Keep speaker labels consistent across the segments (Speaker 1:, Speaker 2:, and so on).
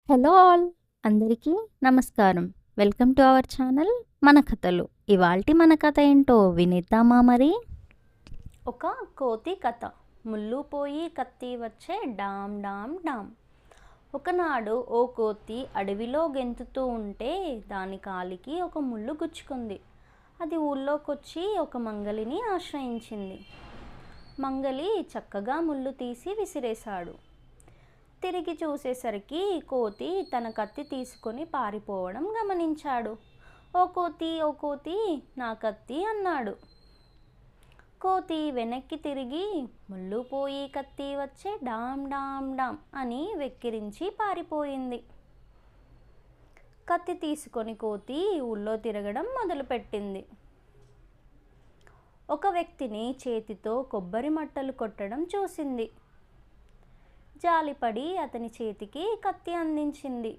Speaker 1: Hello all అందరికీ నమస్కారం. Welcome to our channel మన కథలు. ఇవాల్టి మన కథ ఏంటో వినేద్దామా మరి? ఒక కోతి కథ. ముళ్ళు పోయి కత్తి వచ్చే డామ్ డామ్ డామ్. ఒకనాడు ఓ కోతి అడవిలో గెంతుతూ ఉంటే దాని కాలికి ఒక ముళ్ళు గుచ్చుకుంది. అది ఊళ్ళోకొచ్చి ఒక మంగలిని ఆశ్రయించింది. మంగలి చక్కగా ముళ్ళు తీసి విసిరేశాడు. తిరిగి చూసేసరికి కోతి తన కత్తి తీసుకొని పారిపోవడం గమనించాడు. ఓ కోతి ఓ కోతి నా కత్తి అన్నాడు. కోతి వెనక్కి తిరిగి ముళ్ళు పోయి కత్తి వచ్చే డామ్ డామ్ డామ్ అని వెక్కిరించి పారిపోయింది. కత్తి తీసుకొని కోతి ఊళ్ళో తిరగడం మొదలుపెట్టింది. ఒక వ్యక్తిని చేతితో కొబ్బరి మట్టలు కొట్టడం చూసింది. జాలిపడి అతని చేతికి కత్తి అందించింది.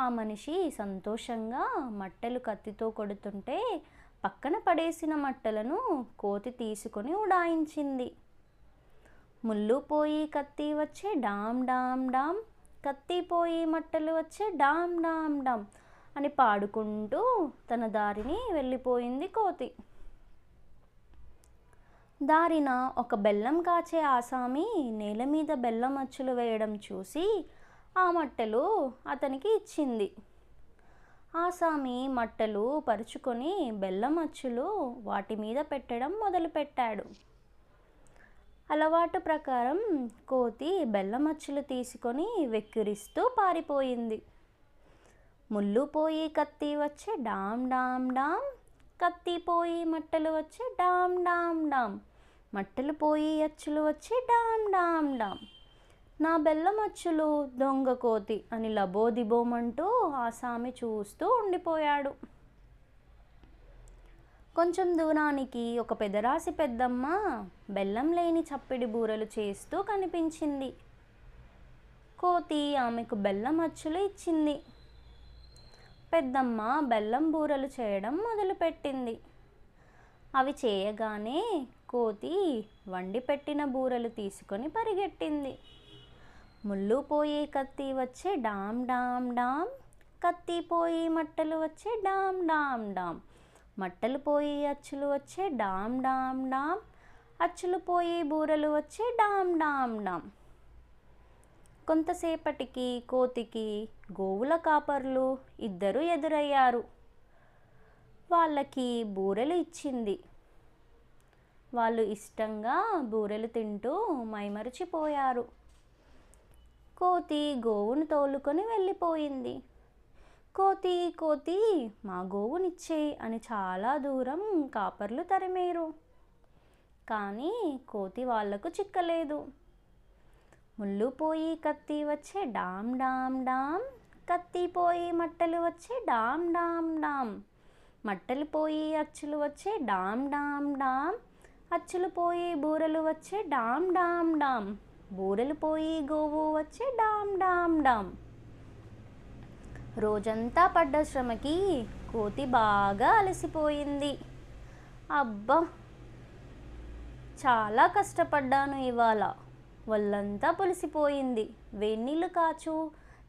Speaker 1: ఆ మనిషి సంతోషంగా మట్టెలు కత్తితో కొడుతుంటే పక్కన పడేసిన మట్టలను కోతి తీసుకొని ఉడాయించింది. ముళ్ళు పోయి కత్తి వచ్చే డామ్ డామ్ డామ్, కత్తి పోయి మట్టలు వచ్చే డామ్ డామ్ డామ్ అని పాడుకుంటూ తన దారిని వెళ్ళిపోయింది కోతి. దారిన ఒక బెల్లం కాచే ఆసామి నేల మీద బెల్లం అచ్చులు వేయడం చూసి ఆ మట్టెలు అతనికి ఇచ్చింది. ఆసామి మట్టెలు పరుచుకొని బెల్లం అచ్చులు వాటి మీద పెట్టడం మొదలుపెట్టాడు. అలవాటు ప్రకారం కోతి బెల్లం అచ్చులు తీసుకొని వెక్కిరిస్తూ పారిపోయింది. ముళ్ళు పోయి కత్తి వచ్చే డామ్ డామ్ డామ్, కత్తి పోయి మట్టలు వచ్చే డామ్ డామ్ డామ్, మట్టెలు పోయి అచ్చులు వచ్చి డామ్ డామ్ డామ్. నా బెల్లం అచ్చులు దొంగ కోతి అని లబోదిబోమంటూ ఆసామి చూస్తూ ఉండిపోయాడు. కొంచెం దూరానికి ఒక పెదరాసి పెద్దమ్మ బెల్లం లేని చప్పిడి బూరెలు చేస్తూ కనిపించింది. కోతి ఆమెకు బెల్లం అచ్చులు ఇచ్చింది. పెద్దమ్మ బెల్లం బూరెలు చేయడం మొదలుపెట్టింది. అవి చేయగానే కోతి వండి పెట్టిన బూరెలు తీసుకొని పరిగెట్టింది. ముళ్ళు పోయి కత్తి వచ్చే డామ్ డామ్ డామ్, కత్తి పోయి మట్టలు వచ్చే డామ్ డామ్ డామ్, మట్టలు పోయి అచ్చులు వచ్చే డామ్ డామ్ డామ్, అచ్చులు పోయి బూరెలు వచ్చే డామ్ డామ్ డామ్. కొంతసేపటికి కోతికి గోవుల కాపర్లు ఇద్దరు ఎదురయ్యారు. వాళ్ళకి బూరెలు ఇచ్చింది. వాళ్ళు ఇష్టంగా బూరెలు తింటూ మైమరిచిపోయారు. కోతి గోవును తోలుకొని వెళ్ళిపోయింది. కోతి కోతి మా గోవునిచ్చేయి అని చాలా దూరం కాపర్లు తరిమేరు. కానీ కోతి వాళ్లకు చిక్కలేదు. ముళ్ళు పోయి కత్తి వచ్చే డామ్ డామ్ డామ్, కత్తి పోయి మట్టలు వచ్చే డామ్ డామ్ డామ్, మట్టలు పోయి అచ్చులు వచ్చే డామ్ డామ్ డామ్, అచ్చులు పోయి బూరెలు వచ్చే డామ్ డామ్ డామ్, బూరెలు పోయి గోవు వచ్చే డామ్ డామ్ డామ్. రోజంతా పడ్డ శ్రమకి కోతి బాగా అలసిపోయింది. అబ్బా, చాలా కష్టపడ్డాను ఇవాళ, ఒళ్ళంతా పులిసిపోయింది, వేన్నీళ్ళు కాచు,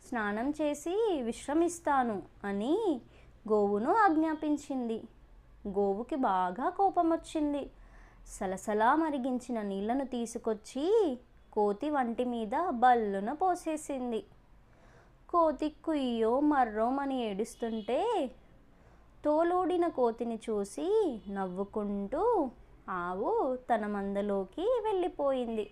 Speaker 1: స్నానం చేసి విశ్రమిస్తాను అని గోవును ఆజ్ఞాపించింది. గోవుకి బాగా కోపం వచ్చింది. సలసలా మరిగించిన నీళ్లను తీసుకొచ్చి కోతి వంటి మీద బల్లున పోసేసింది. కోతి కుయ్యో మర్రోమని ఏడుస్తుంటే తోలూడిన కోతిని చూసి నవ్వుకుంటూ ఆవు తన మందలోకి వెళ్ళిపోయింది.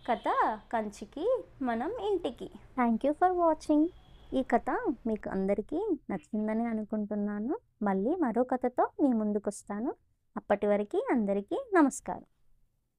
Speaker 1: కథ కంచికి మనం ఇంటికి. Thank you for watching. ఈ కథ మీకు అందరికీ నచ్చిందని అనుకుంటున్నాను. మళ్ళీ మరో కథతో మీ ముందుకు వస్తాను. అప్పటి వరకు అందరికీ నమస్కారం.